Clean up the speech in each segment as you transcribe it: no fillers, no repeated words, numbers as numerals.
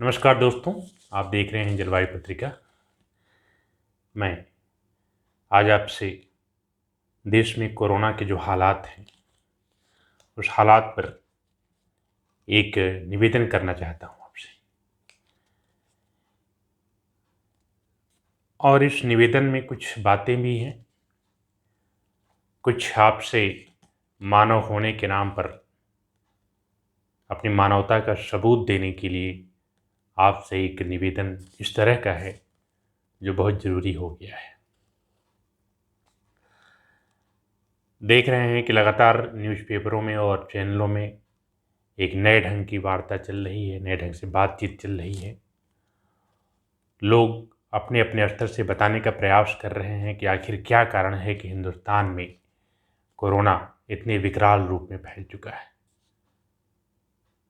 नमस्कार दोस्तों, आप देख रहे हैं जलवायु पत्रिका। मैं आज आपसे देश में कोरोना के जो हालात हैं, उस हालात पर एक निवेदन करना चाहता हूं आपसे। और इस निवेदन में कुछ बातें भी हैं, कुछ आपसे मानव होने के नाम पर अपनी मानवता का सबूत देने के लिए आपसे एक निवेदन इस तरह का है जो बहुत ज़रूरी हो गया है। देख रहे हैं कि लगातार न्यूज़पेपरों में और चैनलों में एक नए ढंग की वार्ता चल रही है, नए ढंग से बातचीत चल रही है। लोग अपने अपने स्तर से बताने का प्रयास कर रहे हैं कि आखिर क्या कारण है कि हिंदुस्तान में कोरोना इतने विकराल रूप में फैल चुका है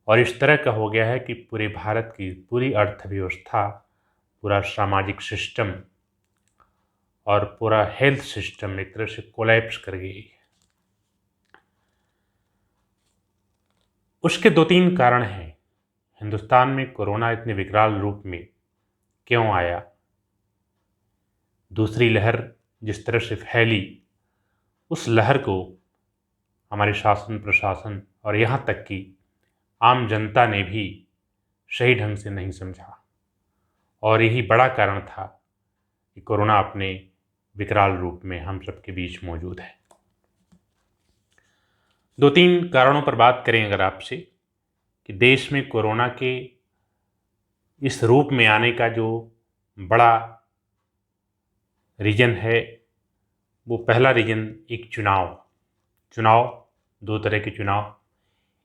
और इस तरह का हो गया है कि पूरे भारत की पूरी अर्थव्यवस्था, पूरा सामाजिक सिस्टम और पूरा हेल्थ सिस्टम एक तरह से कोलैप्स कर गई है। उसके 2-3 कारण हैं। हिंदुस्तान में कोरोना इतने विकराल रूप में क्यों आया? दूसरी लहर जिस तरह से फैली, उस लहर को हमारे शासन प्रशासन और यहाँ तक कि आम जनता ने भी सही ढंग से नहीं समझा और यही बड़ा कारण था कि कोरोना अपने विकराल रूप में हम सबके बीच मौजूद है। 2-3 कारणों पर बात करें अगर आपसे कि देश में कोरोना के इस रूप में आने का जो बड़ा रीज़न है, वो पहला रीज़न एक चुनाव 2 तरह के चुनाव।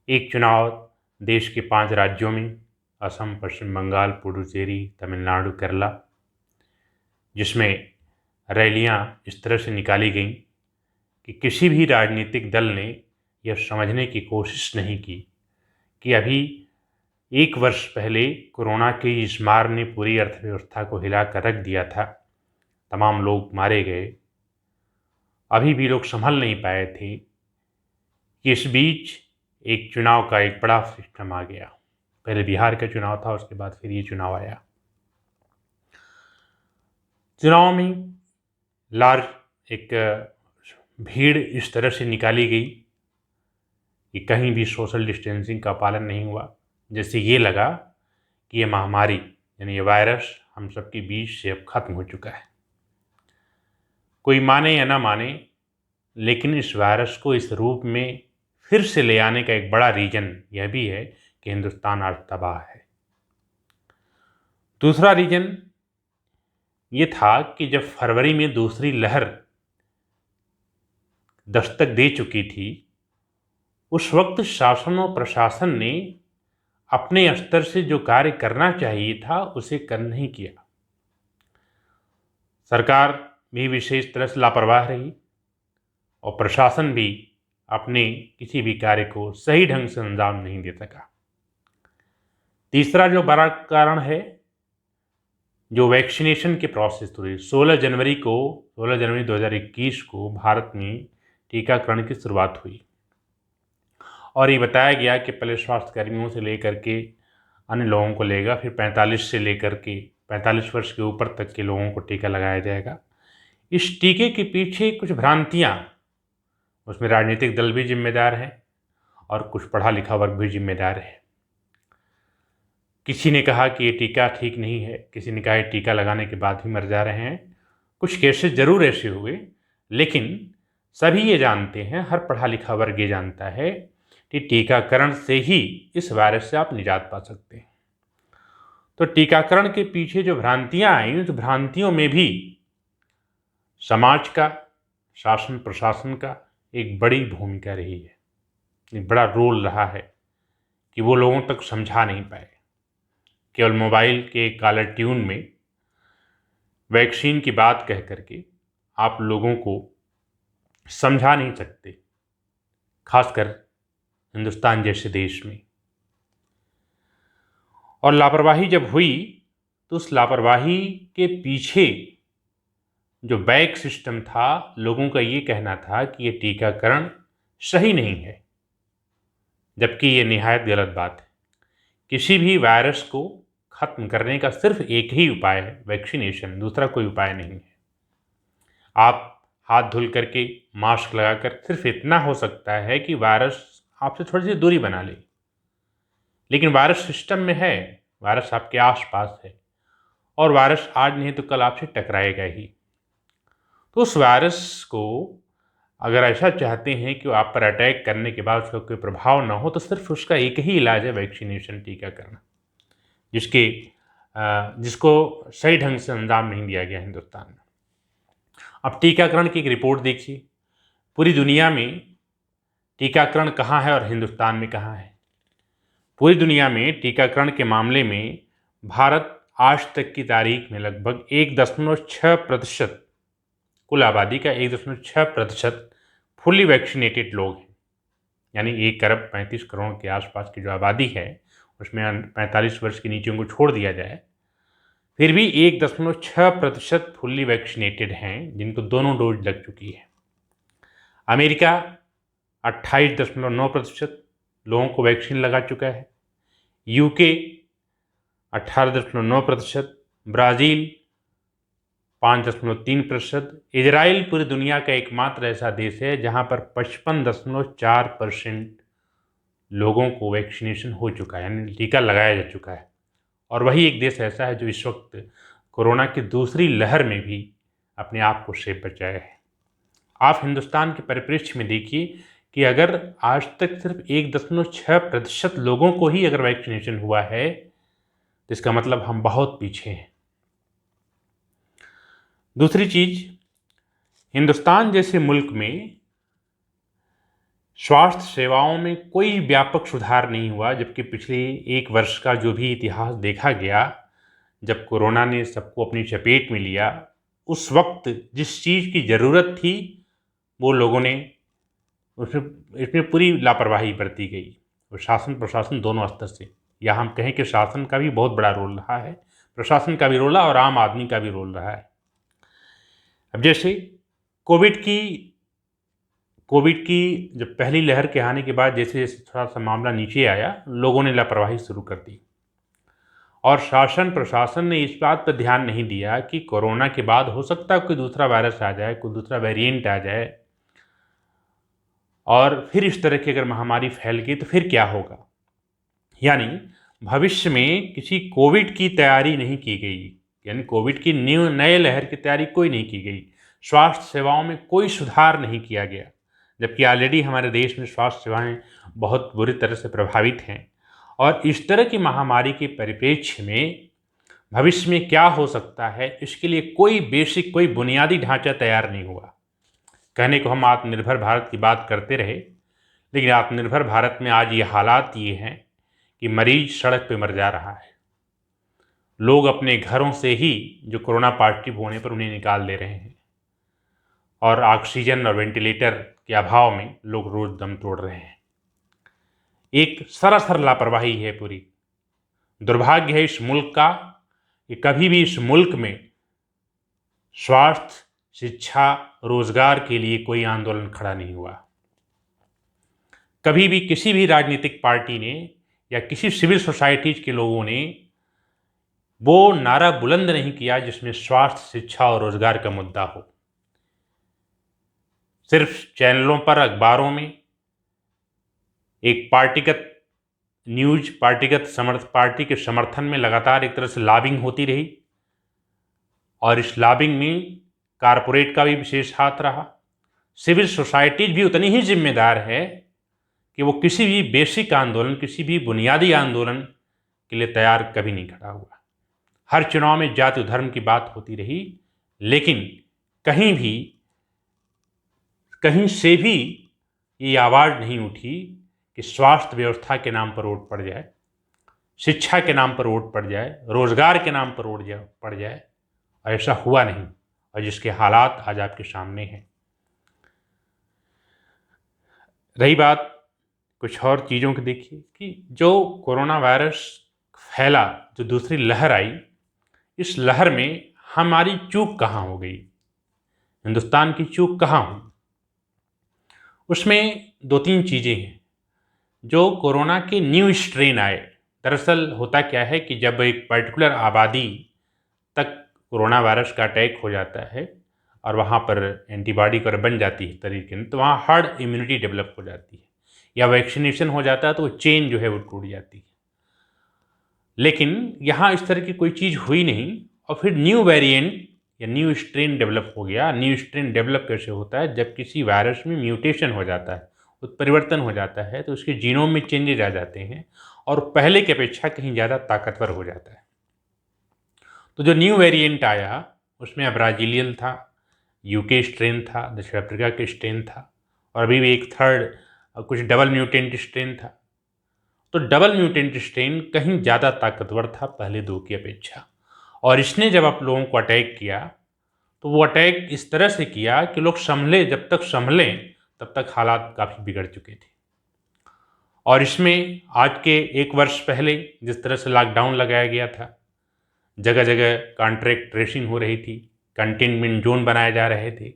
एक चुनाव देश के 5 राज्यों में, असम, पश्चिम बंगाल, पुडुचेरी, तमिलनाडु, केरला, जिसमें रैलियां इस तरह से निकाली गईं कि किसी भी राजनीतिक दल ने यह समझने की कोशिश नहीं की कि अभी 1 वर्ष पहले कोरोना की इस मार ने पूरी अर्थव्यवस्था को हिला कर रख दिया था। तमाम लोग मारे गए। अभी भी लोग संभल नहीं पाए थे कि इस बीच एक चुनाव का एक बड़ा सिस्टम आ गया। पहले बिहार का चुनाव था, उसके बाद फिर ये चुनाव आया। चुनाव में लार्ज एक भीड़ इस तरह से निकाली गई कि कहीं भी सोशल डिस्टेंसिंग का पालन नहीं हुआ। जैसे ये लगा कि ये महामारी यानी ये वायरस हम सबके बीच से अब खत्म हो चुका है। कोई माने या ना माने, लेकिन इस वायरस को इस रूप में फिर से ले आने का एक बड़ा रीज़न यह भी है कि हिंदुस्तान आज तबाह है। दूसरा रीज़न ये था कि जब फरवरी में दूसरी लहर दस्तक दे चुकी थी, उस वक्त शासन और प्रशासन ने अपने स्तर से जो कार्य करना चाहिए था उसे कर नहीं किया। सरकार भी विशेष तरह से लापरवाह रही और प्रशासन भी अपने किसी भी कार्य को सही ढंग से अंजाम नहीं दे सका। तीसरा जो बड़ा कारण है, जो वैक्सीनेशन के प्रोसेस हुई, 16 जनवरी 2021 को भारत में टीकाकरण की शुरुआत हुई और ये बताया गया कि पहले स्वास्थ्य कर्मियों से लेकर के अन्य लोगों को लेगा, फिर 45 से लेकर के 45 वर्ष के ऊपर तक के लोगों को टीका लगाया जाएगा। इस टीके के पीछे कुछ भ्रांतियाँ, उसमें राजनीतिक दल भी जिम्मेदार हैं और कुछ पढ़ा लिखा वर्ग भी जिम्मेदार है। किसी ने कहा कि ये टीका ठीक नहीं है, किसी ने कहा ये टीका लगाने के बाद भी मर जा रहे हैं। कुछ केसेस ज़रूर ऐसे हुए, लेकिन सभी ये जानते हैं, हर पढ़ा लिखा वर्ग ये जानता है कि टीकाकरण से ही इस वायरस से आप निजात पा सकते हैं। तो टीकाकरण के पीछे जो भ्रांतियाँ आई, उस भ्रांतियों में भी समाज का, शासन प्रशासन का एक बड़ी भूमिका रही है, एक बड़ा रोल रहा है कि वो लोगों तक समझा नहीं पाए। केवल मोबाइल के कॉलर ट्यून में वैक्सीन की बात कह करके आप लोगों को समझा नहीं सकते, खासकर हिंदुस्तान जैसे देश में। और लापरवाही जब हुई तो उस लापरवाही के पीछे जो बैक सिस्टम था, लोगों का ये कहना था कि ये टीकाकरण सही नहीं है, जबकि ये निहायत गलत बात है। किसी भी वायरस को खत्म करने का सिर्फ एक ही उपाय है, वैक्सीनेशन, दूसरा कोई उपाय नहीं है। आप हाथ धुल करके, मास्क लगाकर, सिर्फ इतना हो सकता है कि वायरस आपसे थोड़ी सी दूरी बना ले, लेकिन वायरस सिस्टम में है, वायरस आपके आसपास है और वायरस आज नहीं तो कल आपसे टकराएगा ही। तो उस वायरस को अगर ऐसा चाहते हैं कि वो आप पर अटैक करने के बाद उसका कोई प्रभाव ना हो, तो सिर्फ उसका एक ही इलाज है, वैक्सीनेशन, टीकाकरण, जिसको सही ढंग से अंजाम नहीं दिया गया हिंदुस्तान में। अब टीकाकरण की एक रिपोर्ट देखिए, पूरी दुनिया में टीकाकरण कहाँ है और हिंदुस्तान में कहाँ है। पूरी दुनिया में टीकाकरण के मामले में भारत आज तक की तारीख में लगभग 1.6% कुल आबादी का 1.6% फुल्ली वैक्सीनेटेड लोग हैं। यानी 1 अरब 35 करोड़ के आसपास की जो आबादी है, उसमें 45 वर्ष के नीचे को छोड़ दिया जाए, फिर भी 1.6% फुल्ली वैक्सीनेटेड हैं, जिनको दोनों डोज लग चुकी है। अमेरिका 28.9% लोगों को वैक्सीन लगा चुका है। यूके 18.9%, ब्राज़ील 5.3%, इजराइल पूरी दुनिया का एकमात्र ऐसा देश है जहां पर 55.4% लोगों को वैक्सीनेशन हो चुका है, यानी टीका लगाया जा चुका है। और वही एक देश ऐसा है जो इस वक्त कोरोना की दूसरी लहर में भी अपने आप को सेफ बचाया है। आप हिंदुस्तान के परिप्रेक्ष्य में देखिए कि अगर आज तक सिर्फ 1.6% लोगों को ही अगर वैक्सीनेशन हुआ है, तो इसका मतलब हम बहुत पीछे हैं। दूसरी चीज, हिंदुस्तान जैसे मुल्क में स्वास्थ्य सेवाओं में कोई व्यापक सुधार नहीं हुआ, जबकि पिछले 1 वर्ष का जो भी इतिहास देखा गया, जब कोरोना ने सबको अपनी चपेट में लिया, उस वक्त जिस चीज़ की ज़रूरत थी वो लोगों ने इसमें पूरी लापरवाही बरती गई, और शासन प्रशासन दोनों स्तर से, या हम कहें कि शासन का भी बहुत बड़ा रोल रहा है, प्रशासन का भी रोल रहा है और आम आदमी का भी रोल रहा है। अब जैसे कोविड की जब पहली लहर के आने के बाद जैसे जैसे थोड़ा सा मामला नीचे आया, लोगों ने लापरवाही शुरू कर दी और शासन प्रशासन ने इस बात पर ध्यान नहीं दिया कि कोरोना के बाद हो सकता है कोई दूसरा वायरस आ जाए, कोई दूसरा वेरिएंट आ जाए, और फिर इस तरह की अगर महामारी फैल गई तो फिर क्या होगा। यानी भविष्य में किसी कोविड की तैयारी नहीं की गई, यानी कोविड की नए लहर की तैयारी कोई नहीं की गई। स्वास्थ्य सेवाओं में कोई सुधार नहीं किया गया, जबकि ऑलरेडी हमारे देश में स्वास्थ्य सेवाएं बहुत बुरी तरह से प्रभावित हैं। और इस तरह की महामारी के परिप्रेक्ष्य में भविष्य में क्या हो सकता है, इसके लिए कोई बुनियादी ढांचा तैयार नहीं हुआ। कहने को हम आत्मनिर्भर भारत की बात करते रहे, लेकिन आत्मनिर्भर भारत में आज ये हालात ये हैं कि मरीज सड़क पे मर जा रहा है। लोग अपने घरों से ही जो कोरोना पॉजिटिव होने पर उन्हें निकाल दे रहे हैं, और ऑक्सीजन और वेंटिलेटर के अभाव में लोग रोज दम तोड़ रहे हैं। एक सरासर लापरवाही है पूरी। दुर्भाग्य है इस मुल्क का कि कभी भी इस मुल्क में स्वास्थ्य, शिक्षा, रोजगार के लिए कोई आंदोलन खड़ा नहीं हुआ। कभी भी किसी भी राजनीतिक पार्टी ने या किसी सिविल सोसाइटीज के लोगों ने वो नारा बुलंद नहीं किया जिसमें स्वास्थ्य, शिक्षा और रोजगार का मुद्दा हो। सिर्फ चैनलों पर, अखबारों में एक पार्टीगत न्यूज, पार्टी के समर्थन में लगातार एक तरह से लॉबिंग होती रही, और इस लॉबिंग में कारपोरेट का भी विशेष हाथ रहा। सिविल सोसाइटीज भी उतनी ही जिम्मेदार है कि वो किसी भी बेसिक आंदोलन, किसी भी बुनियादी आंदोलन के लिए तैयार कभी नहीं खड़ा हुआ। हर चुनाव में जाति धर्म की बात होती रही, लेकिन कहीं से भी ये आवाज़ नहीं उठी कि स्वास्थ्य व्यवस्था के नाम पर वोट पड़ जाए, शिक्षा के नाम पर वोट पड़ जाए, रोजगार के नाम पर वोट पड़ जाए। ऐसा हुआ नहीं, और जिसके हालात आज आपके सामने हैं। रही बात कुछ और चीज़ों की, देखिए कि जो कोरोना वायरस फैला, जो दूसरी लहर आई, इस लहर में हमारी चूक कहाँ हो गई, हिंदुस्तान की चूक कहाँ हुई। उसमें 2-3 चीज़ें हैं। जो कोरोना के न्यू स्ट्रेन आए, दरअसल होता क्या है कि जब एक पर्टिकुलर आबादी तक कोरोना वायरस का अटैक हो जाता है और वहाँ पर एंटीबॉडी कर बन जाती है तरीके में, तो वहाँ हर्ड इम्यूनिटी डेवलप हो जाती है या वैक्सीनेशन हो जाता है तो वो चेन जो है वो टूट जाती है। लेकिन यहाँ इस तरह की कोई चीज़ हुई नहीं और फिर न्यू वेरिएंट या न्यू स्ट्रेन डेवलप हो गया। न्यू स्ट्रेन डेवलप कैसे होता है? जब किसी वायरस में म्यूटेशन हो जाता है, उत्परिवर्तन हो जाता है, तो उसके जीनोम में चेंजेज आ जाते हैं और पहले की अपेक्षा कहीं ज़्यादा ताकतवर हो जाता है। तो जो न्यू वेरिएंट आया उसमें ब्राज़ीलियन था, यूके स्ट्रेन था, दक्षिण अफ्रीका के स्ट्रेन था और अभी भी एक थर्ड कुछ डबल म्यूटेंट स्ट्रेन था। तो डबल म्यूटेंट स्ट्रेन कहीं ज़्यादा ताकतवर था पहले दो की अपेक्षा, और इसने जब आप लोगों को अटैक किया तो वो अटैक इस तरह से किया कि लोग संभले, जब तक संभले तब तक हालात काफ़ी बिगड़ चुके थे। और इसमें आज के 1 वर्ष पहले जिस तरह से लॉकडाउन लगाया गया था, जगह जगह कॉन्ट्रैक्ट ट्रेसिंग हो रही थी, कंटेनमेंट जोन बनाए जा रहे थे।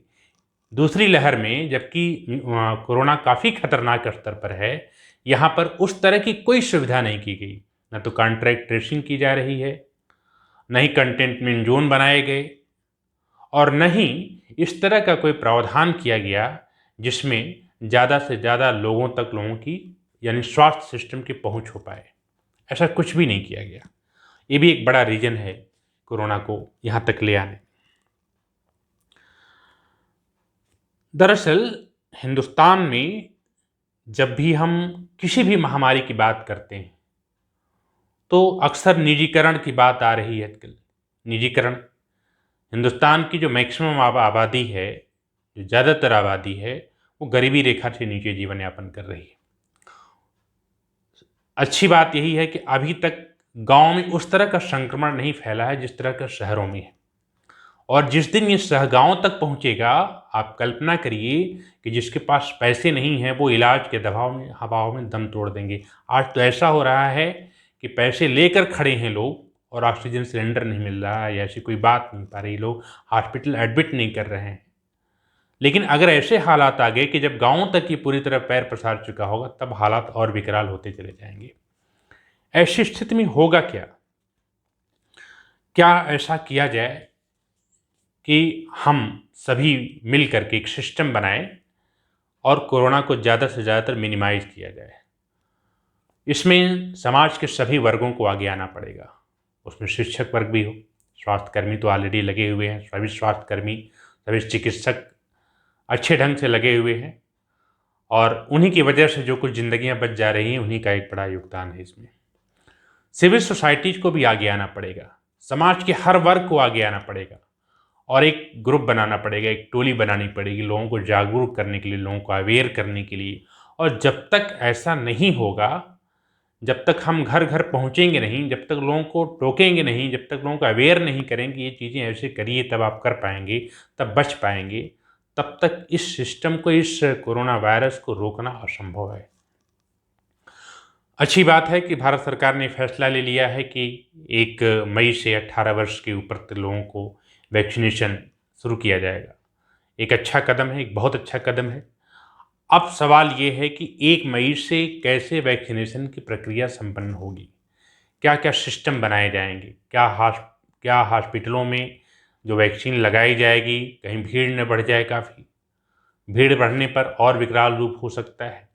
दूसरी लहर में जबकि कोरोना काफ़ी खतरनाक स्तर पर है, यहाँ पर उस तरह की कोई सुविधा नहीं की गई। न तो कॉन्ट्रैक्ट ट्रेसिंग की जा रही है, न ही कंटेनमेंट जोन बनाए गए और न ही इस तरह का कोई प्रावधान किया गया जिसमें ज़्यादा से ज़्यादा लोगों की यानी स्वास्थ्य सिस्टम की पहुँच हो पाए। ऐसा कुछ भी नहीं किया गया। ये भी एक बड़ा रीज़न है कोरोना को यहाँ तक ले आने। दरअसल हिंदुस्तान में जब भी हम किसी भी महामारी की बात करते हैं तो अक्सर निजीकरण की बात आ रही है आजकल। निजीकरण, हिंदुस्तान की जो मैक्सिमम आबादी है, जो ज़्यादातर आबादी है, वो गरीबी रेखा से नीचे जीवन यापन कर रही है। अच्छी बात यही है कि अभी तक गांव में उस तरह का संक्रमण नहीं फैला है जिस तरह का शहरों में है, और जिस दिन ये गांव तक पहुंचेगा, आप कल्पना करिए कि जिसके पास पैसे नहीं हैं वो इलाज के अभाव में दम तोड़ देंगे। आज तो ऐसा हो रहा है कि पैसे लेकर खड़े हैं लोग और ऑक्सीजन सिलेंडर नहीं मिल रहा है या ऐसी कोई बात नहीं पा रही, लोग हॉस्पिटल एडमिट नहीं कर रहे हैं। लेकिन अगर ऐसे हालात आ गए कि जब गाँव तक ये पूरी तरह पैर पसार चुका होगा, तब हालात और विकराल होते चले जाएंगे। ऐसी स्थिति में होगा क्या? क्या ऐसा किया जाए कि हम सभी मिल करके एक सिस्टम बनाएं और कोरोना को ज़्यादा से ज़्यादातर मिनिमाइज़ किया जाए। इसमें समाज के सभी वर्गों को आगे आना पड़ेगा। उसमें शिक्षक वर्ग भी हो, स्वास्थ्यकर्मी तो ऑलरेडी लगे हुए हैं, सभी स्वास्थ्यकर्मी, सभी चिकित्सक अच्छे ढंग से लगे हुए हैं और उन्हीं की वजह से जो कुछ ज़िंदगियां बच जा रही हैं, उन्हीं का एक बड़ा योगदान है इसमें। सिविल सोसाइटीज़ को भी आगे आना पड़ेगा, समाज के हर वर्ग को आगे आना पड़ेगा और एक ग्रुप बनाना पड़ेगा, एक टोली बनानी पड़ेगी लोगों को जागरूक करने के लिए, लोगों को अवेयर करने के लिए। और जब तक ऐसा नहीं होगा, जब तक हम घर घर पहुंचेंगे नहीं, जब तक लोगों को टोकेंगे नहीं, जब तक लोगों को अवेयर नहीं करेंगे ये चीज़ें ऐसे करिए तब आप कर पाएंगे, तब बच पाएंगे, तब तक इस सिस्टम को, इस कोरोना वायरस को रोकना असंभव है। अच्छी बात है कि भारत सरकार ने फैसला ले लिया है कि 1 मई से 18 वर्ष के ऊपर के लोगों को वैक्सीनेशन शुरू किया जाएगा। एक अच्छा कदम है, एक बहुत अच्छा कदम है। अब सवाल ये है कि 1 मई से कैसे वैक्सीनेशन की प्रक्रिया संपन्न होगी, क्या क्या सिस्टम बनाए जाएंगे, क्या हॉस्पिटलों में जो वैक्सीन लगाई जाएगी कहीं भीड़ न बढ़ जाए, काफ़ी भीड़ बढ़ने पर और विकराल रूप हो सकता है।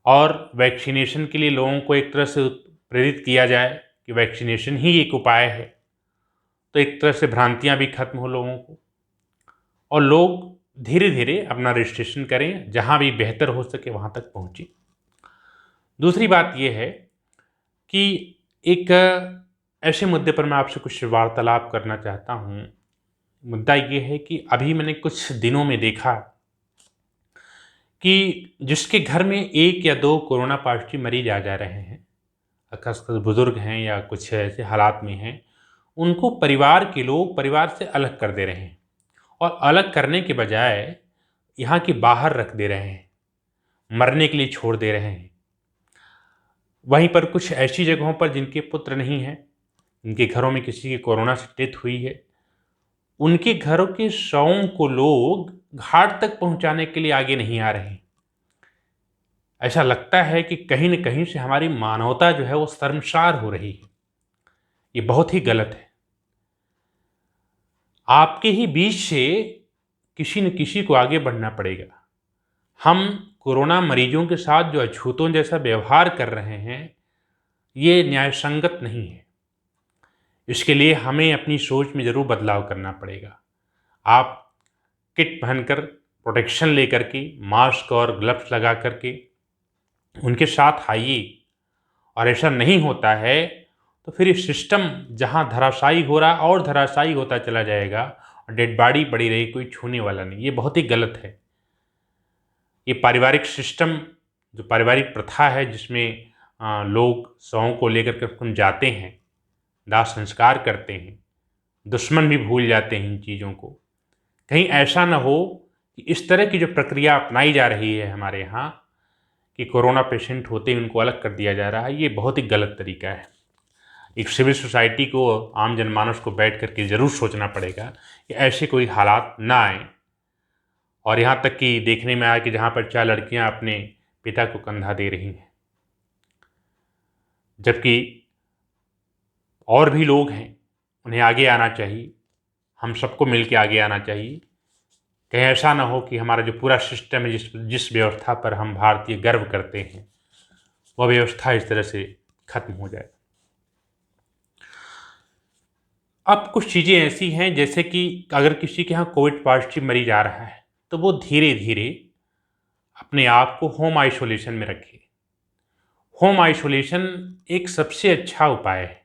और वैक्सीनेशन के लिए लोगों को एक तरह से प्रेरित किया जाए कि वैक्सीनेशन ही एक उपाय है, तो एक तरह से भ्रांतियां भी खत्म हो लोगों को और लोग धीरे धीरे अपना रजिस्ट्रेशन करें, जहां भी बेहतर हो सके वहां तक पहुंचे। दूसरी बात यह है कि एक ऐसे मुद्दे पर मैं आपसे कुछ वार्तालाप करना चाहता हूं। मुद्दा ये है कि अभी मैंने कुछ दिनों में देखा कि जिसके घर में 1 या 2 कोरोना पॉजिटिव मरीज आ जा रहे हैं, खासकर बुजुर्ग हैं या कुछ ऐसे हालात में हैं, उनको परिवार के लोग परिवार से अलग कर दे रहे हैं और अलग करने के बजाय यहाँ के बाहर रख दे रहे हैं, मरने के लिए छोड़ दे रहे हैं। वहीं पर कुछ ऐसी जगहों पर जिनके पुत्र नहीं हैं, जिनके घरों में किसी की कोरोना से डेथ हुई है, उनके घरों के शवों को लोग घाट तक पहुंचाने के लिए आगे नहीं आ रहे हैं। ऐसा लगता है कि कहीं न कहीं से हमारी मानवता जो है वो शर्मसार हो रही है। ये बहुत ही गलत है। आपके ही बीच से किसी न किसी को आगे बढ़ना पड़ेगा। हम कोरोना मरीजों के साथ जो अछूतों जैसा व्यवहार कर रहे हैं, ये न्यायसंगत नहीं है। इसके लिए हमें अपनी सोच में ज़रूर बदलाव करना पड़ेगा। आप किट पहनकर, प्रोटेक्शन लेकर के, मास्क और ग्लव्स लगा कर के उनके साथ आइए। और ऐसा नहीं होता है तो फिर ये सिस्टम जहाँ धराशायी हो रहा और धराशायी होता चला जाएगा और डेड बॉडी पड़ी रही, कोई छूने वाला नहीं। ये बहुत ही गलत है। ये पारिवारिक सिस्टम, जो पारिवारिक प्रथा है जिसमें लोग शवों को लेकर के उन जाते हैं, दाह संस्कार करते हैं, दुश्मन भी भूल जाते हैं इन चीज़ों को। कहीं ऐसा ना हो कि इस तरह की जो प्रक्रिया अपनाई जा रही है हमारे यहाँ कि कोरोना पेशेंट होते ही उनको अलग कर दिया जा रहा है, ये बहुत ही गलत तरीका है। एक सिविल सोसाइटी को, आम जनमानस को बैठ कर के ज़रूर सोचना पड़ेगा कि ऐसे कोई हालात ना आए। और यहाँ तक कि देखने में आया कि जहाँ पर 4 लड़कियाँ अपने पिता को कंधा दे रही हैं, जबकि और भी लोग हैं, उन्हें आगे आना चाहिए। हम सबको मिल के आगे आना चाहिए। कहीं ऐसा ना हो कि हमारा जो पूरा सिस्टम है, जिस जिस व्यवस्था पर हम भारतीय गर्व करते हैं, वह व्यवस्था इस तरह से खत्म हो जाए। अब कुछ चीज़ें ऐसी हैं जैसे कि अगर किसी के यहाँ कोविड पॉजिटिव मरीज आ रहा है तो वो धीरे धीरे अपने आप को होम आइसोलेशन में रखे। होम आइसोलेशन एक सबसे अच्छा उपाय है।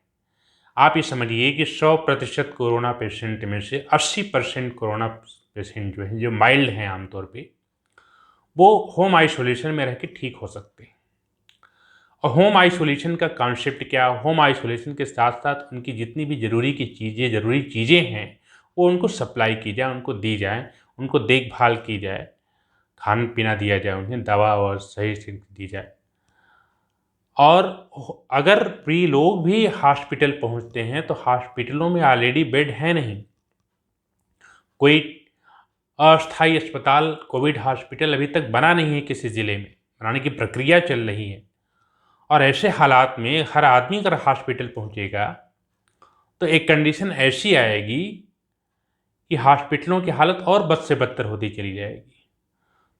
आप ये समझिए कि 100% कोरोना पेशेंट में से 80% कोरोना पेशेंट जो हैं, जो माइल्ड हैं आमतौर पे, वो होम आइसोलेशन में रह के ठीक हो सकते हैं। और होम आइसोलेशन का कॉन्सेप्ट क्या? होम आइसोलेशन के साथ साथ उनकी जितनी भी ज़रूरी चीज़ें हैं, वो उनको सप्लाई की जाए, उनको दी जाए, उनको देखभाल की जाए, खाना पीना दिया जाए, उन्हें दवा और सही से दी जाए। और अगर भी लोग भी हॉस्पिटल पहुंचते हैं तो हॉस्पिटलों में ऑलरेडी बेड है नहीं। कोई अस्थायी अस्पताल, कोविड हॉस्पिटल अभी तक बना नहीं है किसी ज़िले में, बनाने की प्रक्रिया चल रही है। और ऐसे हालात में हर आदमी अगर हॉस्पिटल पहुंचेगा तो एक कंडीशन ऐसी आएगी कि हॉस्पिटलों की हालत और बद से बदतर होती चली जाएगी।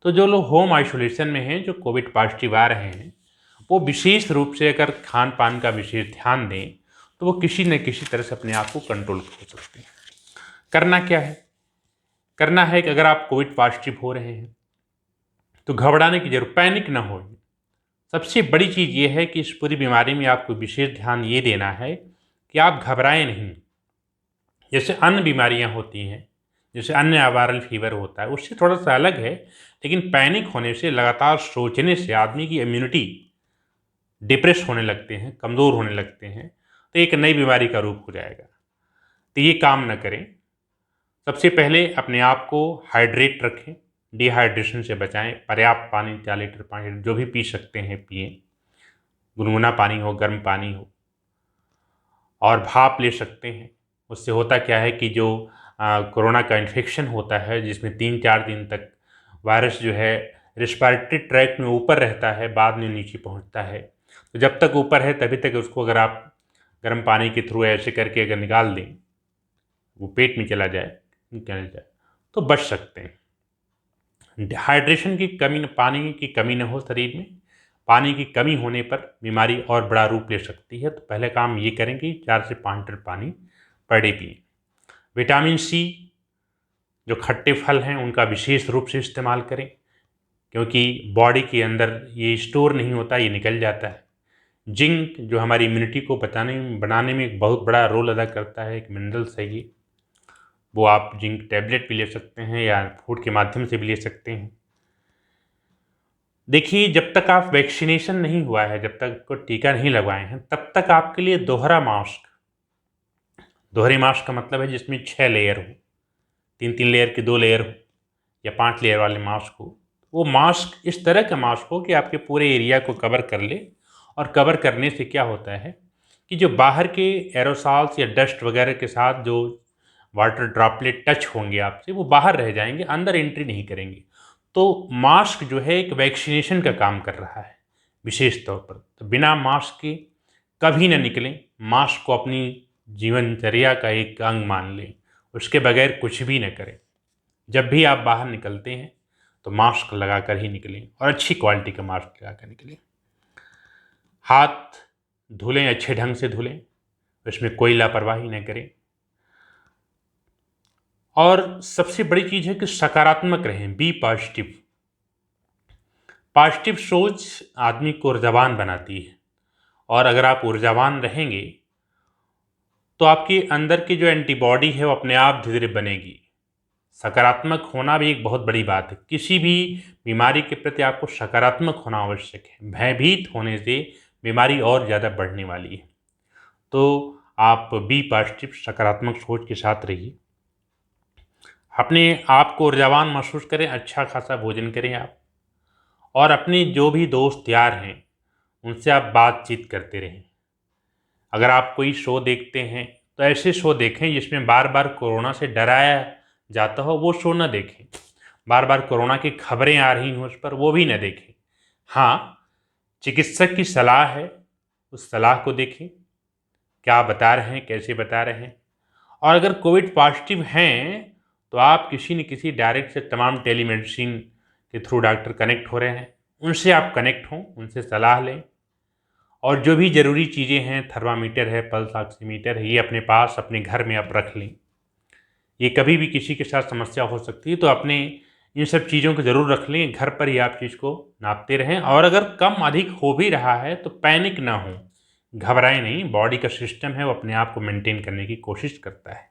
तो जो लोग होम आइसोलेशन में हैं, जो कोविड पॉजिटिव आ रहे हैं, वो विशेष रूप से अगर खान पान का विशेष ध्यान दें तो वो किसी न किसी तरह से अपने आप को कंट्रोल कर सकते हैं। करना क्या है? करना है कि अगर आप कोविड पॉजिटिव हो रहे हैं तो घबराने की जरूरत, पैनिक ना हो। सबसे बड़ी चीज़ ये है कि इस पूरी बीमारी में आपको विशेष ध्यान ये देना है कि आप घबराएं नहीं। जैसे अन्य बीमारियां होती हैं, जैसे अन्य वायरल फीवर होता है, उससे थोड़ा सा अलग है, लेकिन पैनिक होने से, लगातार सोचने से आदमी की इम्यूनिटी डिप्रेस होने लगते हैं, कमज़ोर होने लगते हैं, तो एक नई बीमारी का रूप हो जाएगा। तो ये काम न करें। सबसे पहले अपने आप को हाइड्रेट रखें, डिहाइड्रेशन से बचाएं। पर्याप्त पानी, 4 लीटर 5 लीटर जो भी पी सकते हैं पिएं। गुनगुना पानी हो, गर्म पानी हो, और भाप ले सकते हैं। उससे होता क्या है कि जो कोरोना का इन्फेक्शन होता है, जिसमें 3-4 दिन तक वायरस जो है रिस्पायरेटरी ट्रैक्ट में ऊपर रहता है, बाद में नीचे पहुंचता है। तो जब तक ऊपर है तभी तक उसको अगर आप गर्म पानी के थ्रू ऐसे करके अगर निकाल दें, वो पेट में चला जाए, निकल जाए, तो बच सकते हैं। हाइड्रेशन की कमी, पानी की कमी न हो शरीर में। पानी की कमी होने पर बीमारी और बड़ा रूप ले सकती है। तो पहले काम ये करें कि 4 से 5 लीटर पानी पर डे पिएं। विटामिन सी, जो खट्टे फल हैं, उनका विशेष रूप से इस्तेमाल करें, क्योंकि बॉडी के अंदर ये स्टोर नहीं होता, ये निकल जाता है। जिंक, जो हमारी इम्यूनिटी को बनाने में एक बहुत बड़ा रोल अदा करता है, एक मिनरल्स है ये, वो आप जिंक टैबलेट भी ले सकते हैं या फूड के माध्यम से भी ले सकते हैं। देखिए, जब तक आप वैक्सीनेशन नहीं हुआ है, जब तक को टीका नहीं लगवाए हैं, तब तक आपके लिए दोहरे मास्क का मतलब है जिसमें 6 लेयर हो, 3-3 लेयर के 2 लेयर हो, या 5 लेयर वाले मास्क हो। वो मास्क इस तरह का मास्क हो कि आपके पूरे एरिया को कवर कर ले। और कवर करने से क्या होता है कि जो बाहर के एरोसॉल्स या डस्ट वगैरह के साथ जो वाटर ड्रॉपलेट टच होंगे आपसे, वो बाहर रह जाएंगे, अंदर एंट्री नहीं करेंगे। तो मास्क जो है एक वैक्सीनेशन का काम कर रहा है विशेष तौर पर। तो बिना मास्क के कभी ना निकलें, मास्क को अपनी जीवनचर्या का एक अंग मान लें, उसके बगैर कुछ भी न करें। जब भी आप बाहर निकलते हैं तो मास्क लगा कर ही निकलें, और अच्छी क्वालिटी का मास्क लगा कर निकलें। हाथ धुलें, अच्छे ढंग से धुलें, उसमें कोई लापरवाही न करें। और सबसे बड़ी चीज़ है कि सकारात्मक रहें, बी पॉजिटिव। पॉजिटिव सोच आदमी को ऊर्जावान बनाती है, और अगर आप ऊर्जावान रहेंगे तो आपके अंदर की जो एंटीबॉडी है वो अपने आप धीरे धीरे बनेगी। सकारात्मक होना भी एक बहुत बड़ी बात है। किसी भी बीमारी के प्रति आपको सकारात्मक होना आवश्यक है। भयभीत होने से बीमारी और ज़्यादा बढ़ने वाली है। तो आप बी पॉजिटिव, सकारात्मक सोच के साथ रहिए। अपने आप को ऊर्जावान महसूस करें, अच्छा खासा भोजन करें आप, और अपने जो भी दोस्त यार हैं उनसे आप बातचीत करते रहें। अगर आप कोई शो देखते हैं तो ऐसे शो देखें जिसमें बार बार कोरोना से डराया जाता हो, वो शो न देखें। बार बार कोरोना की खबरें आ रही हों उस पर, वो भी न देखें। हाँ, चिकित्सक की सलाह है, उस सलाह को देखें, क्या बता रहे हैं, कैसे बता रहे हैं। और अगर कोविड पॉजिटिव हैं तो आप किसी न किसी डायरेक्ट से तमाम टेलीमेडिसिन के थ्रू डॉक्टर कनेक्ट हो रहे हैं, उनसे आप कनेक्ट हों, उनसे सलाह लें। और जो भी ज़रूरी चीज़ें हैं, थर्मामीटर है, पल्स ऑक्सीमीटर है, ये अपने पास अपने घर में आप रख लें। ये कभी भी किसी के साथ समस्या हो सकती है, तो अपने इन सब चीज़ों को ज़रूर रख लें। घर पर ही आप चीज़ को नापते रहें। और अगर कम अधिक हो भी रहा है तो पैनिक ना हो, घबराएं नहीं। बॉडी का सिस्टम है वो अपने आप को मेंटेन करने की कोशिश करता है।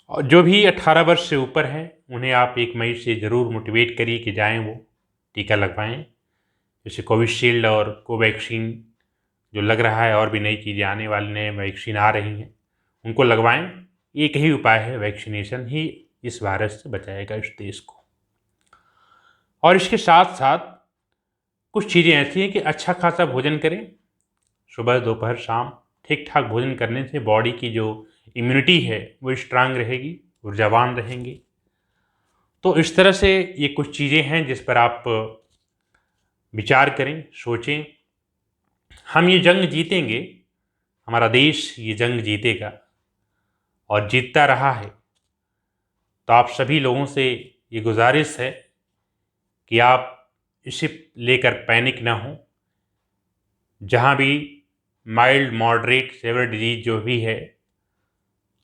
और जो भी 18 वर्ष से ऊपर हैं उन्हें आप 1 मई से ज़रूर मोटिवेट करिए कि जाएं, वो टीका लगवाएं। जैसे कोविशील्ड और कोवैक्सीन जो लग रहा है, और भी नई चीज़ें आने वाली, नए वैक्सीन आ रही हैं, उनको लगवाएं। एक ही उपाय है, वैक्सीनेशन ही इस वायरस से बचाएगा इस देश को। और इसके साथ साथ कुछ चीज़ें ऐसी हैं कि अच्छा खासा भोजन करें, सुबह दोपहर शाम ठीक ठाक भोजन करने से बॉडी की जो इम्यूनिटी है वो स्ट्रांग रहेगी, ऊर्जावान रहेंगे। तो इस तरह से ये कुछ चीज़ें हैं जिस पर आप विचार करें, सोचें। हम ये जंग जीतेंगे, हमारा देश ये जंग जीतेगा और जीतता रहा है। तो आप सभी लोगों से ये गुजारिश है कि आप इसे लेकर पैनिक ना हो। जहाँ भी माइल्ड, मॉडरेट, सेवर डिजीज जो भी है,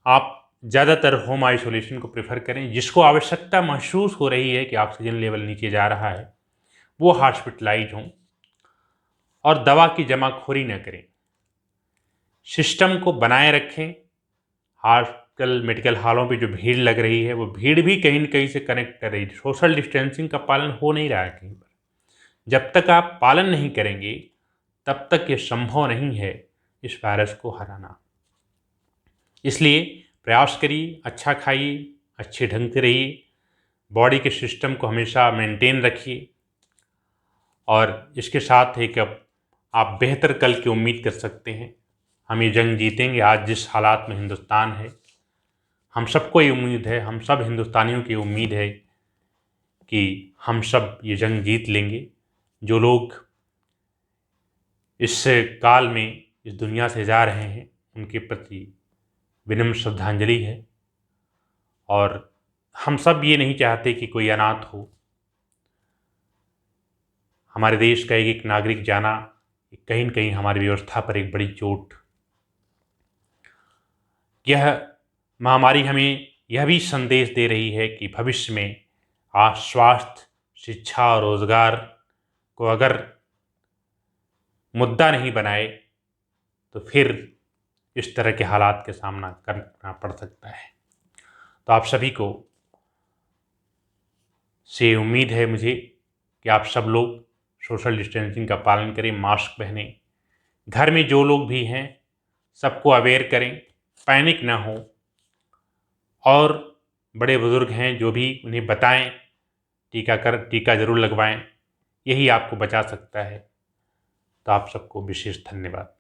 आप ज़्यादातर होम आइसोलेशन को प्रेफर करें। जिसको आवश्यकता महसूस हो रही है कि ऑक्सीजन लेवल नीचे जा रहा है, वो हॉस्पिटलाइज हों, और दवा की जमाखोरी न करें। सिस्टम को बनाए रखें। आजकल मेडिकल हॉलों पे जो भीड़ लग रही है, वो भीड़ भी कहीं न कहीं से कनेक्ट कर रही है। सोशल डिस्टेंसिंग का पालन हो नहीं रहा है कहीं पर। जब तक आप पालन नहीं करेंगे तब तक ये संभव नहीं है इस वायरस को हराना। इसलिए प्रयास करिए, अच्छा खाइए, अच्छे ढंग से रहिए, बॉडी के सिस्टम को हमेशा मेंटेन रखिए। और इसके साथ है कि अब आप बेहतर कल की उम्मीद कर सकते हैं। हम ये जंग जीतेंगे। आज जिस हालात में हिंदुस्तान है, हम सबको ये उम्मीद है, हम सब हिंदुस्तानियों की उम्मीद है कि हम सब ये जंग जीत लेंगे। जो लोग इस काल में इस दुनिया से जा रहे हैं, उनके प्रति विनम्र श्रद्धांजलि है। और हम सब ये नहीं चाहते कि कोई अनाथ हो। हमारे देश का एक एक नागरिक जाना कहीं न कहीं हमारी व्यवस्था पर एक बड़ी चोट। यह महामारी हमें यह भी संदेश दे रही है कि भविष्य में आज स्वास्थ्य, शिक्षा और रोजगार को अगर मुद्दा नहीं बनाए तो फिर इस तरह के हालात का सामना करना पड़ सकता है। तो आप सभी को से उम्मीद है मुझे कि आप सब लोग सोशल डिस्टेंसिंग का पालन करें, मास्क पहनें। घर में जो लोग भी हैं सबको अवेयर करें, पैनिक ना हो। और बड़े बुजुर्ग हैं जो भी, उन्हें बताएं टीका ज़रूर लगवाएं। यही आपको बचा सकता है। तो आप सबको विशेष धन्यवाद।